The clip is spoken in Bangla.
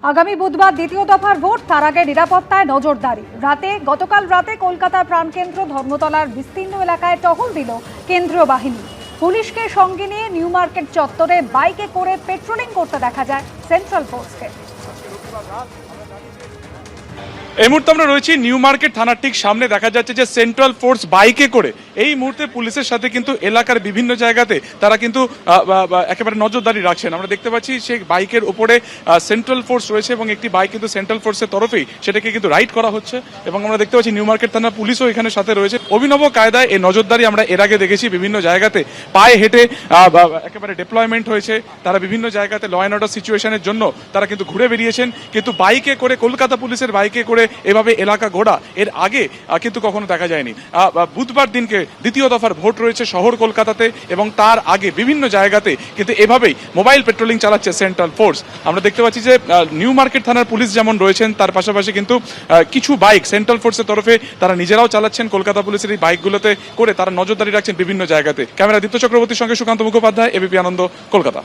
আগামী বুধবার দ্বিতীয় দফার ভোট, তার আগে নিরাপত্তায় নজরদারি। গতকাল রাতে কলকাতার প্রাণকেন্দ্র ধর্মতলার বিস্তীর্ণ এলাকায় টহল দিল কেন্দ্রীয় বাহিনী। পুলিশকে সঙ্গে নিয়ে নিউ মার্কেট চত্বরে বাইকে করে পেট্রোলিং করতে দেখা যায় সেন্ট্রাল ফোর্সকে। এই মুহূর্তে আমরা রয়েছি নিউ মার্কেট থানার ঠিক সামনে। দেখা যাচ্ছে যে সেন্ট্রাল ফোর্স বাইকে করে এই মুহূর্তে পুলিশের সাথে কিন্তু এলাকার বিভিন্ন জায়গাতে তারা কিন্তু একেবারে নজরদারি রাখছেন। আমরা দেখতে পাচ্ছি সেই বাইকের উপরে সেন্ট্রাল ফোর্স রয়েছে এবং একটি বাইক কিন্তু সেন্ট্রাল ফোর্সের তরফেই সেটাকে কিন্তু রাইড করা হচ্ছে। এবং আমরা দেখতে পাচ্ছি নিউ মার্কেট থানার পুলিশও এখানে সাথে রয়েছে। অভিনব কায়দায় এই নজরদারি আমরা এর আগে দেখেছি বিভিন্ন জায়গাতে পায়ে হেঁটে একেবারে ডিপ্লয়মেন্ট হয়েছে। তারা বিভিন্ন জায়গাতে ল অ্যান্ড অর্ডার সিচুয়েশনের জন্য তারা কিন্তু ঘুরে বেরিয়েছেন, কিন্তু বাইকে করে কলকাতা পুলিশের বাইকে করে এভাবে এলাকা ঘোরা এর আগে কিন্তু কখনো দেখা যায়নি। বুধবার দিনকে দ্বিতীয় দফার ভোট রয়েছে শহর কলকাতাতে এবং তার আগে বিভিন্ন জায়গাতে কিন্তু এভাবেই মোবাইল পেট্রোলিং চালাচ্ছে সেন্ট্রাল ফোর্স। আমরা দেখতে পাচ্ছি যে নিউ মার্কেট থানার পুলিশ যেমন রয়েছেন, তার পাশাপাশি কিন্তু কিছু বাইক সেন্ট্রাল ফোর্সের তরফে তারা নিজেরাও চালাচ্ছেন। কলকাতা পুলিশের এই বাইকগুলোতে করে তারা নজরদারি রাখছেন বিভিন্ন জায়গাতে। ক্যামেরা দীপ্ত চক্রবর্তীর সঙ্গে সুকান্ত মুখোপাধ্যায়, এবিপি আনন্দ, কলকাতা।